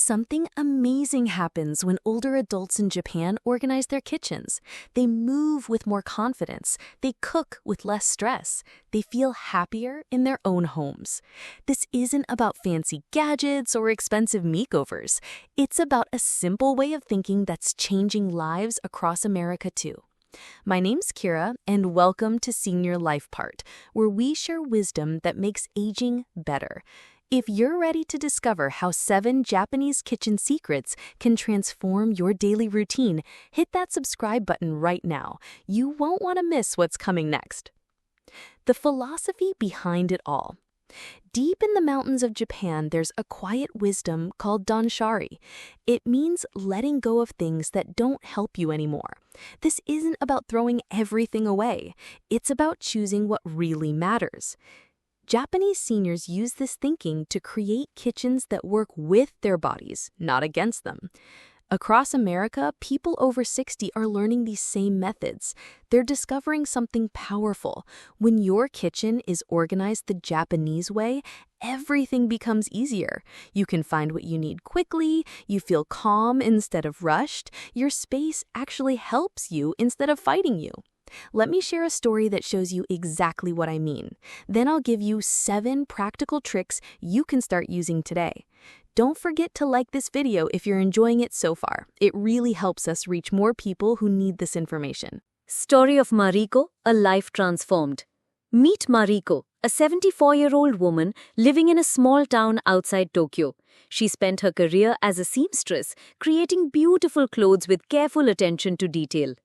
Something amazing happens when older adults in Japan organize their kitchens. They move with more confidence. They cook with less stress. They feel happier in their own homes. This isn't about fancy gadgets or expensive makeovers. It's about a simple way of thinking that's changing lives across America too. My name's Kira, and welcome to Senior Life Part, where we share wisdom that makes aging better. If you're ready to discover how 7 Japanese kitchen secrets can transform your daily routine, hit that subscribe button right now. You won't want to miss what's coming next. The philosophy behind it all. Deep in the mountains of Japan, there's a quiet wisdom called Danshari. It means letting go of things that don't help you anymore. This isn't about throwing everything away. It's about choosing what really matters. Japanese seniors use this thinking to create kitchens that work with their bodies, not against them. Across America, people over 60 are learning these same methods. They're discovering something powerful. When your kitchen is organized the Japanese way, everything becomes easier. You can find what you need quickly, you feel calm instead of rushed, your space actually helps you instead of fighting you. Let me share a story that shows you exactly what I mean. Then I'll give you 7 practical tricks you can start using today. Don't forget to like this video if you're enjoying it so far. It really helps us reach more people who need this information. Story of Mariko, a life transformed. Meet Mariko, a 74-year-old woman living in a small town outside Tokyo. She spent her career as a seamstress, creating beautiful clothes with careful attention to detail.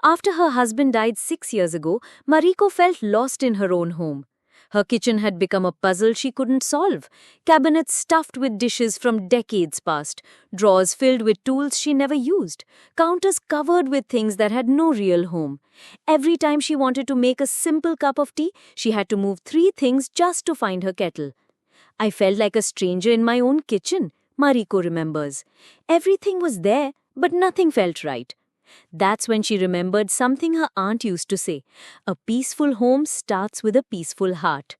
After her husband died 6 years ago, Mariko felt lost in her own home. Her kitchen had become a puzzle she couldn't solve. Cabinets stuffed with dishes from decades past, drawers filled with tools she never used, counters covered with things that had no real home. Every time she wanted to make a simple cup of tea, she had to move 3 things just to find her kettle. I felt like a stranger in my own kitchen, Mariko remembers. Everything was there, but nothing felt right. That's when she remembered something her aunt used to say, "A peaceful home starts with a peaceful heart."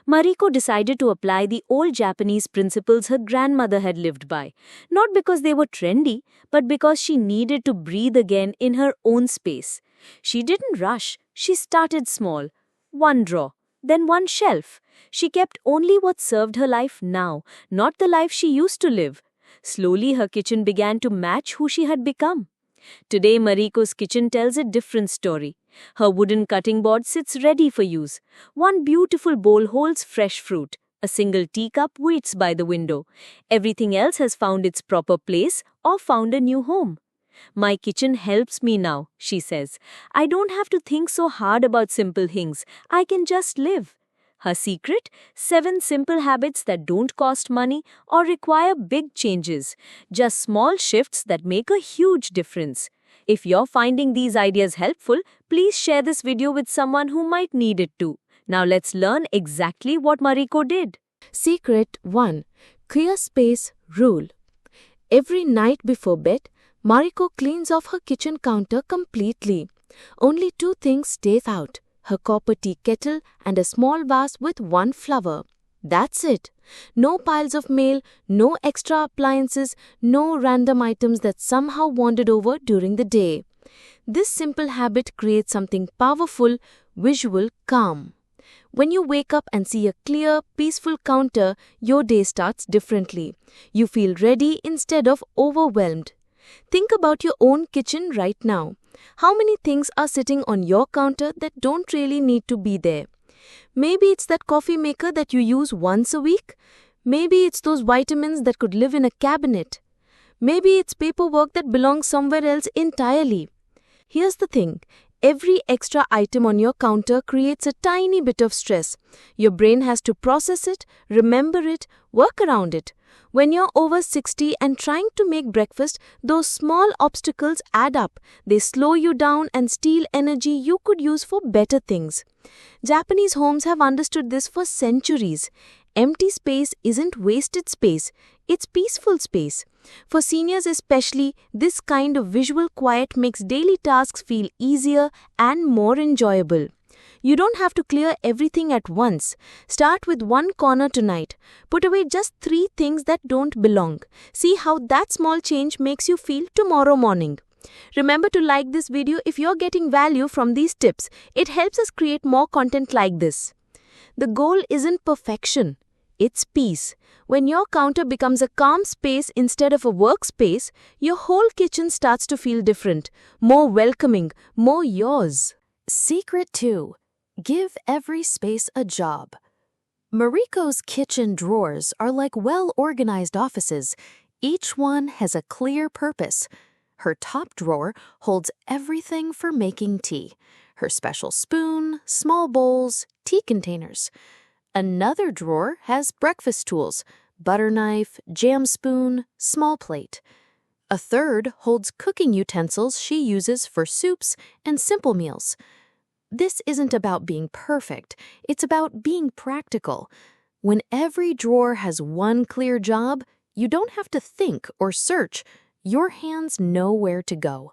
Mariko decided to apply the old Japanese principles her grandmother had lived by, not because they were trendy, but because she needed to breathe again in her own space. She didn't rush, she started small. 1 drawer, then 1 shelf. She kept only what served her life now, not the life she used to live. Slowly her kitchen began to match who she had become. Today, Mariko's kitchen tells a different story. Her wooden cutting board sits ready for use. 1 beautiful bowl holds fresh fruit. A single teacup waits by the window. Everything else has found its proper place or found a new home. "My kitchen helps me now," she says. "I don't have to think so hard about simple things. I can just live." Her secret? 7 simple habits that don't cost money or require big changes. Just small shifts that make a huge difference. If you're finding these ideas helpful, please share this video with someone who might need it too. Now let's learn exactly what Mariko did. Secret 1. Clear space rule. Every night before bed, Mariko cleans off her kitchen counter completely. Only 2 things stay out: her copper tea kettle and a small vase with 1 flower. That's it. No piles of mail, no extra appliances, no random items that somehow wandered over during the day. This simple habit creates something powerful: visual calm. When you wake up and see a clear, peaceful counter, your day starts differently. You feel ready instead of overwhelmed. Think about your own kitchen right now. How many things are sitting on your counter that don't really need to be there? Maybe it's that coffee maker that you use once a week. Maybe it's those vitamins that could live in a cabinet. Maybe it's paperwork that belongs somewhere else entirely. Here's the thing. Every extra item on your counter creates a tiny bit of stress. Your brain has to process it, remember it, work around it. When you're over 60 and trying to make breakfast, those small obstacles add up. They slow you down and steal energy you could use for better things. Japanese homes have understood this for centuries. Empty space isn't wasted space, it's peaceful space. For seniors especially, this kind of visual quiet makes daily tasks feel easier and more enjoyable. You don't have to clear everything at once. Start with one corner tonight. Put away just 3 things that don't belong. See how that small change makes you feel tomorrow morning. Remember to like this video if you're getting value from these tips. It helps us create more content like this. The goal isn't perfection. It's peace. When your counter becomes a calm space instead of a workspace, your whole kitchen starts to feel different, more welcoming, more yours. Secret 2. Give every space a job. Mariko's kitchen drawers are like well-organized offices. Each one has a clear purpose. Her top drawer holds everything for making tea. Her special spoon, small bowls, tea containers. Another drawer has breakfast tools, butter knife, jam spoon, small plate. A third holds cooking utensils she uses for soups and simple meals. This isn't about being perfect, it's about being practical. When every drawer has one clear job, you don't have to think or search. Your hands know where to go.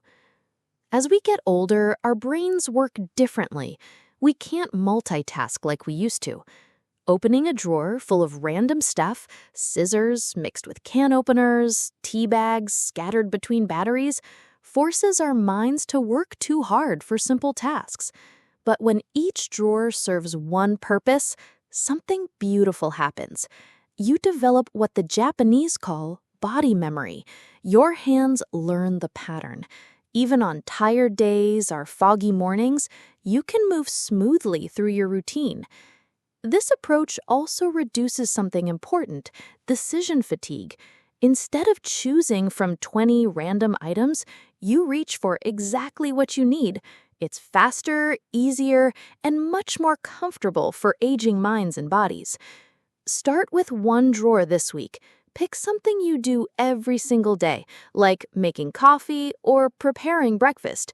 As we get older, our brains work differently. We can't multitask like we used to. Opening a drawer full of random stuff, scissors mixed with can openers, tea bags scattered between batteries, forces our minds to work too hard for simple tasks. But when each drawer serves one purpose, something beautiful happens. You develop what the Japanese call body memory. Your hands learn the pattern. Even on tired days or foggy mornings, you can move smoothly through your routine. This approach also reduces something important, decision fatigue. Instead of choosing from 20 random items, you reach for exactly what you need. It's faster, easier, and much more comfortable for aging minds and bodies. Start with one drawer this week. Pick something you do every single day, like making coffee or preparing breakfast.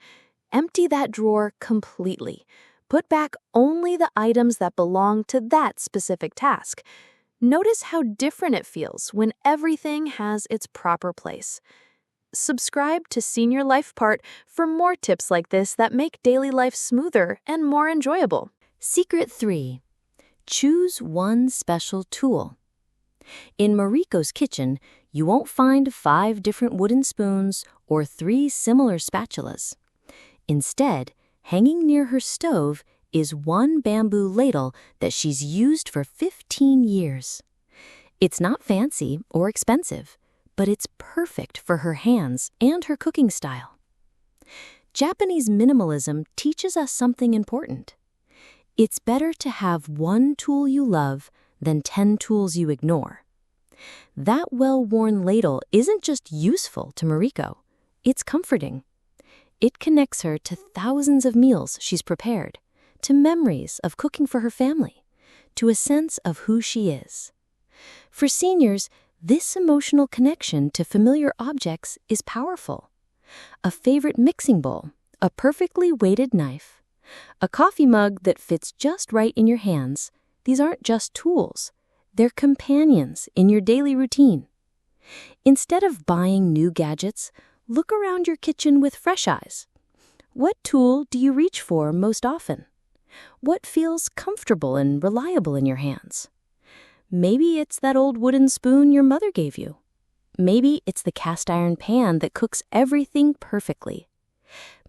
Empty that drawer completely. Put back only the items that belong to that specific task. Notice how different it feels when everything has its proper place. Subscribe to Senior Life Part for more tips like this that make daily life smoother and more enjoyable. Secret 3. Choose one special tool. In Mariko's kitchen, you won't find 5 different wooden spoons or 3 similar spatulas. Instead, hanging near her stove is one bamboo ladle that she's used for 15 years. It's not fancy or expensive, but it's perfect for her hands and her cooking style. Japanese minimalism teaches us something important. It's better to have one tool you love than 10 tools you ignore. That well-worn ladle isn't just useful to Mariko, it's comforting. It connects her to thousands of meals she's prepared, to memories of cooking for her family, to a sense of who she is. For seniors, this emotional connection to familiar objects is powerful. A favorite mixing bowl, a perfectly weighted knife, a coffee mug that fits just right in your hands, these aren't just tools, they're companions in your daily routine. Instead of buying new gadgets, look around your kitchen with fresh eyes. What tool do you reach for most often? What feels comfortable and reliable in your hands? Maybe it's that old wooden spoon your mother gave you. Maybe it's the cast iron pan that cooks everything perfectly.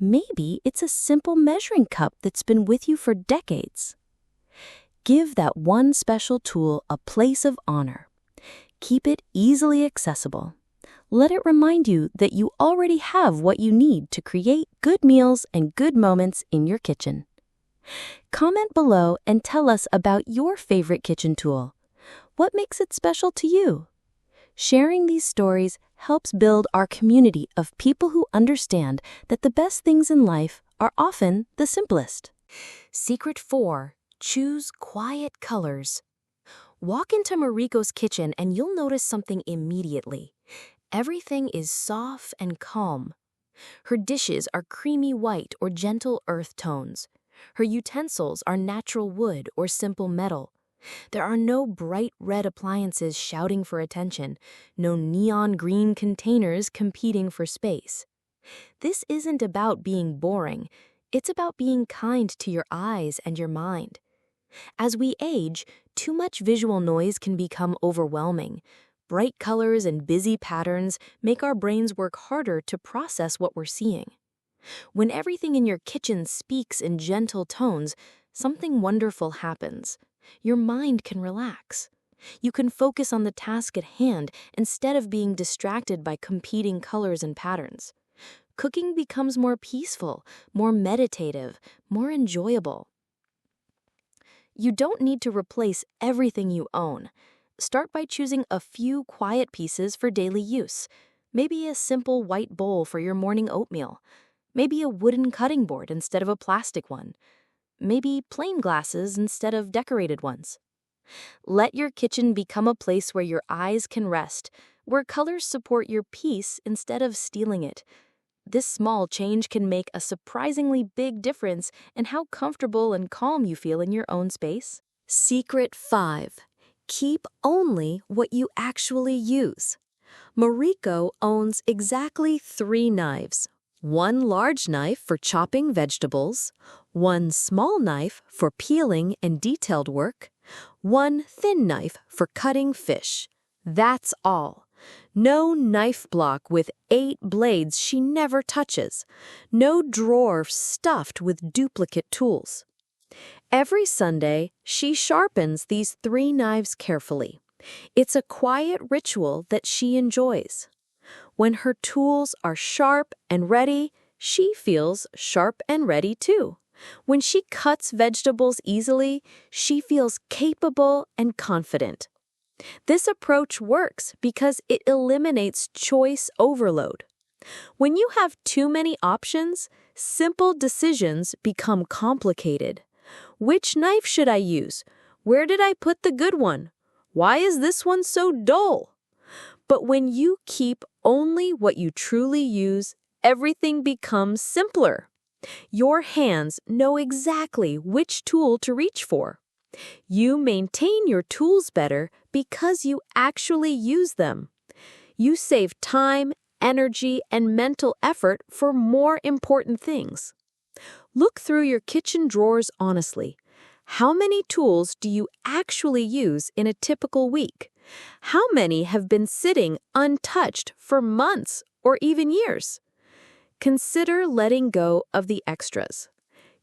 Maybe it's a simple measuring cup that's been with you for decades. Give that one special tool a place of honor. Keep it easily accessible. Let it remind you that you already have what you need to create good meals and good moments in your kitchen. Comment below and tell us about your favorite kitchen tool. What makes it special to you? Sharing these stories helps build our community of people who understand that the best things in life are often the simplest. Secret 4. Choose quiet colors. Walk into Mariko's kitchen and you'll notice something immediately. Everything is soft and calm. Her dishes are creamy white or gentle earth tones. Her utensils are natural wood or simple metal. There are no bright red appliances shouting for attention, no neon green containers competing for space. This isn't about being boring. It's about being kind to your eyes and your mind. As we age, too much visual noise can become overwhelming. Bright colors and busy patterns make our brains work harder to process what we're seeing. When everything in your kitchen speaks in gentle tones, something wonderful happens. Your mind can relax. You can focus on the task at hand instead of being distracted by competing colors and patterns. Cooking becomes more peaceful, more meditative, more enjoyable. You don't need to replace everything you own. Start by choosing a few quiet pieces for daily use. Maybe a simple white bowl for your morning oatmeal. Maybe a wooden cutting board instead of a plastic one. Maybe plain glasses instead of decorated ones. Let your kitchen become a place where your eyes can rest, where colors support your peace instead of stealing it. This small change can make a surprisingly big difference in how comfortable and calm you feel in your own space. Secret 5. Keep only what you actually use. Mariko owns exactly 3 knives. One large knife for chopping vegetables, one small knife for peeling and detailed work, one thin knife for cutting fish. That's all. No knife block with 8 blades she never touches. No drawer stuffed with duplicate tools. Every Sunday, she sharpens these 3 knives carefully. It's a quiet ritual that she enjoys. When her tools are sharp and ready, she feels sharp and ready too. When she cuts vegetables easily, she feels capable and confident. This approach works because it eliminates choice overload. When you have too many options, simple decisions become complicated. Which knife should I use? Where did I put the good one? Why is this one so dull? But when you keep only what you truly use, everything becomes simpler. Your hands know exactly which tool to reach for. You maintain your tools better because you actually use them. You save time, energy, and mental effort for more important things. Look through your kitchen drawers honestly. How many tools do you actually use in a typical week? How many have been sitting untouched for months or even years? Consider letting go of the extras.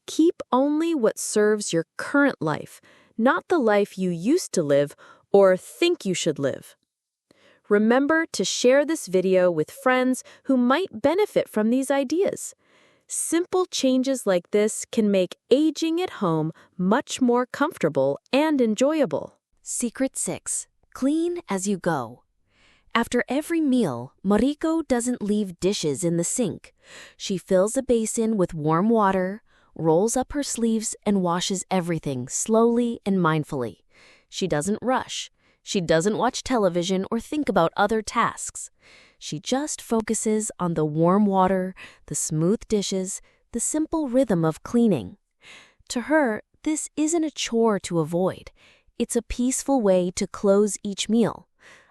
Keep only what serves your current life, not the life you used to live or think you should live. Remember to share this video with friends who might benefit from these ideas. Simple changes like this can make aging at home much more comfortable and enjoyable. Secret 6. Clean as you go. After every meal, Mariko doesn't leave dishes in the sink. She fills a basin with warm water, rolls up her sleeves, and washes everything slowly and mindfully. She doesn't rush. She doesn't watch television or think about other tasks. She just focuses on the warm water, the smooth dishes, the simple rhythm of cleaning. To her, this isn't a chore to avoid. It's a peaceful way to close each meal,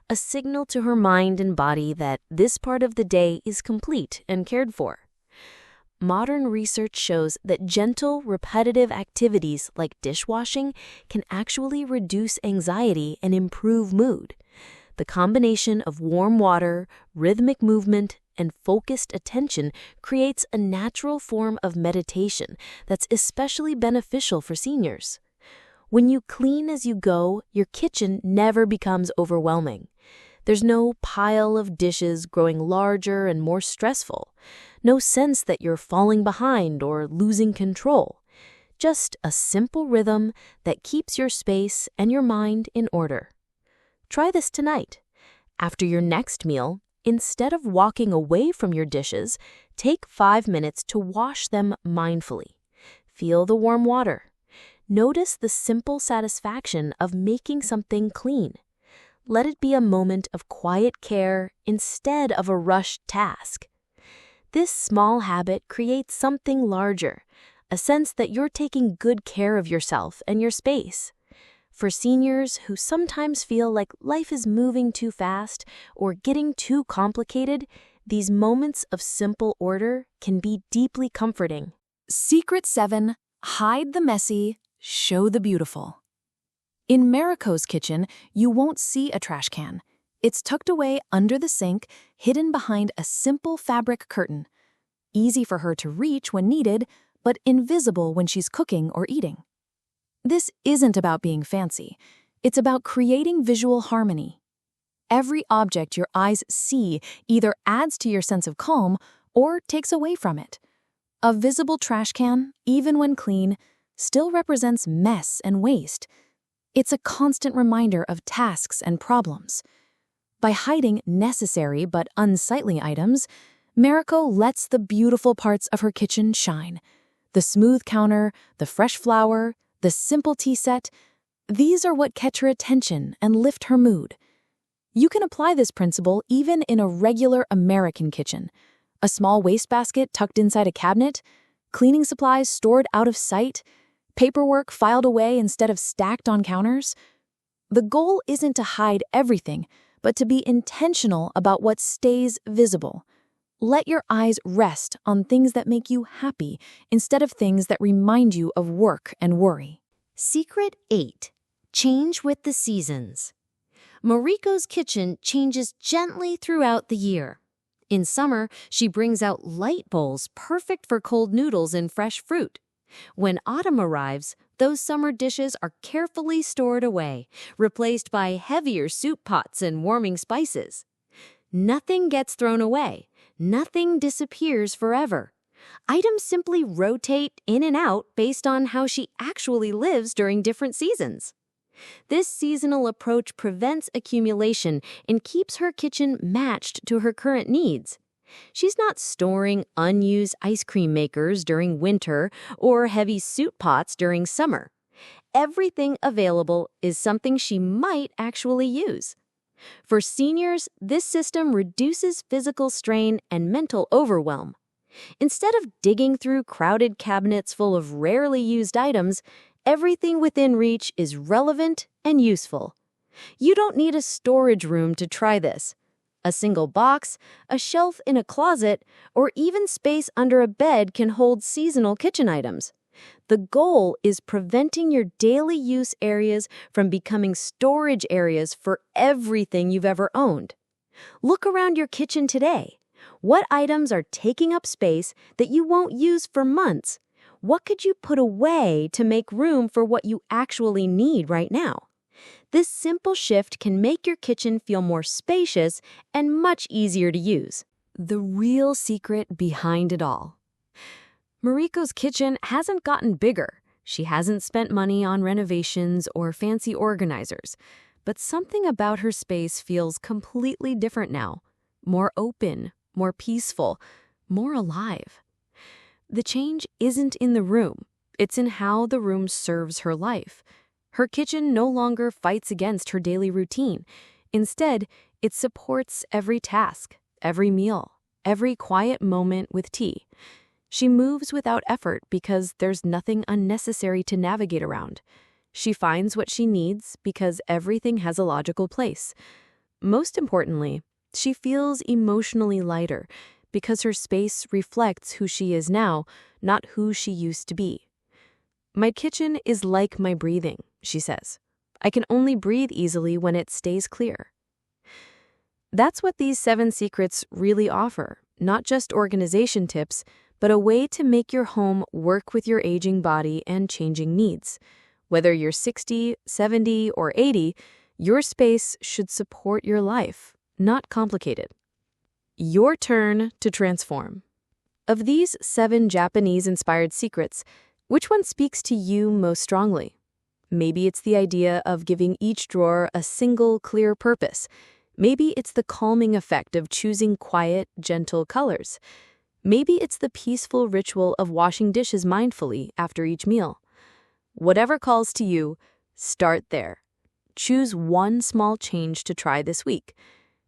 a signal to her mind and body that this part of the day is complete and cared for. Modern research shows that gentle, repetitive activities like dishwashing can actually reduce anxiety and improve mood. The combination of warm water, rhythmic movement, and focused attention creates a natural form of meditation that's especially beneficial for seniors. When you clean as you go, your kitchen never becomes overwhelming. There's no pile of dishes growing larger and more stressful. No sense that you're falling behind or losing control. Just a simple rhythm that keeps your space and your mind in order. Try this tonight. After your next meal, instead of walking away from your dishes, take 5 minutes to wash them mindfully. Feel the warm water. Notice the simple satisfaction of making something clean. Let it be a moment of quiet care instead of a rushed task. This small habit creates something larger, a sense that you're taking good care of yourself and your space. For seniors who sometimes feel like life is moving too fast or getting too complicated, these moments of simple order can be deeply comforting. Secret 7. Hide the messy, show the beautiful. In Mariko's kitchen, you won't see a trash can. It's tucked away under the sink, hidden behind a simple fabric curtain. Easy for her to reach when needed, but invisible when she's cooking or eating. This isn't about being fancy. It's about creating visual harmony. Every object your eyes see either adds to your sense of calm or takes away from it. A visible trash can, even when clean, still represents mess and waste. It's a constant reminder of tasks and problems. By hiding necessary but unsightly items, Mariko lets the beautiful parts of her kitchen shine. The smooth counter, the fresh flour, the simple tea set, these are what catch her attention and lift her mood. You can apply this principle even in a regular American kitchen. A small wastebasket tucked inside a cabinet, cleaning supplies stored out of sight, paperwork filed away instead of stacked on counters. The goal isn't to hide everything, but to be intentional about what stays visible. Let your eyes rest on things that make you happy instead of things that remind you of work and worry. Secret 8. Change with the seasons. Mariko's kitchen changes gently throughout the year. In summer, she brings out light bowls perfect for cold noodles and fresh fruit. When autumn arrives, those summer dishes are carefully stored away, replaced by heavier soup pots and warming spices. Nothing gets thrown away. Nothing disappears forever. Items simply rotate in and out based on how she actually lives during different seasons. This seasonal approach prevents accumulation and keeps her kitchen matched to her current needs. She's not storing unused ice cream makers during winter or heavy soup pots during summer. Everything available is something she might actually use. For seniors, this system reduces physical strain and mental overwhelm. Instead of digging through crowded cabinets full of rarely used items, everything within reach is relevant and useful. You don't need a storage room to try this. A single box, a shelf in a closet, or even space under a bed can hold seasonal kitchen items. The goal is preventing your daily use areas from becoming storage areas for everything you've ever owned. Look around your kitchen today. What items are taking up space that you won't use for months? What could you put away to make room for what you actually need right now? This simple shift can make your kitchen feel more spacious and much easier to use. The real secret behind it all. Mariko's kitchen hasn't gotten bigger. She hasn't spent money on renovations or fancy organizers. But something about her space feels completely different now. More open, more peaceful, more alive. The change isn't in the room. It's in how the room serves her life. Her kitchen no longer fights against her daily routine. Instead, it supports every task, every meal, every quiet moment with tea. She moves without effort because there's nothing unnecessary to navigate around. She finds what she needs because everything has a logical place. Most importantly, she feels emotionally lighter because her space reflects who she is now, not who she used to be. My kitchen is like my breathing, she says. I can only breathe easily when it stays clear. That's what these 7 secrets really offer, not just organization tips, but a way to make your home work with your aging body and changing needs. Whether you're 60, 70, or 80, your space should support your life, not complicate it. Your turn to transform. Of these 7 Japanese-inspired secrets, which one speaks to you most strongly? Maybe it's the idea of giving each drawer a single, clear purpose. Maybe it's the calming effect of choosing quiet, gentle colors. Maybe it's the peaceful ritual of washing dishes mindfully after each meal. Whatever calls to you, start there. Choose one small change to try this week.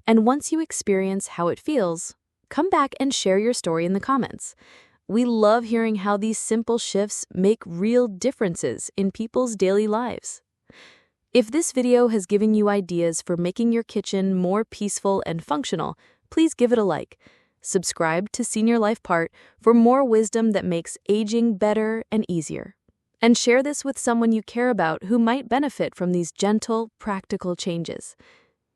And once you experience how it feels, come back and share your story in the comments. We love hearing how these simple shifts make real differences in people's daily lives. If this video has given you ideas for making your kitchen more peaceful and functional, please give it a like. Subscribe to Senior Life Part for more wisdom that makes aging better and easier. And share this with someone you care about who might benefit from these gentle, practical changes.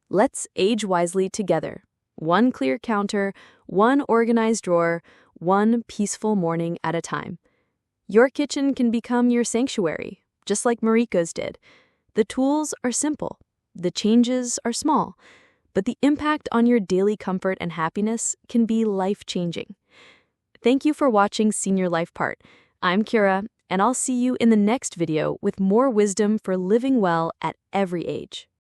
Let's age wisely together. One clear counter, one organized drawer, one peaceful morning at a time. Your kitchen can become your sanctuary, just like Mariko's did. The tools are simple, the changes are small, but the impact on your daily comfort and happiness can be life-changing. Thank you for watching Senior Life Part. I'm Kira, and I'll see you in the next video with more wisdom for living well at every age.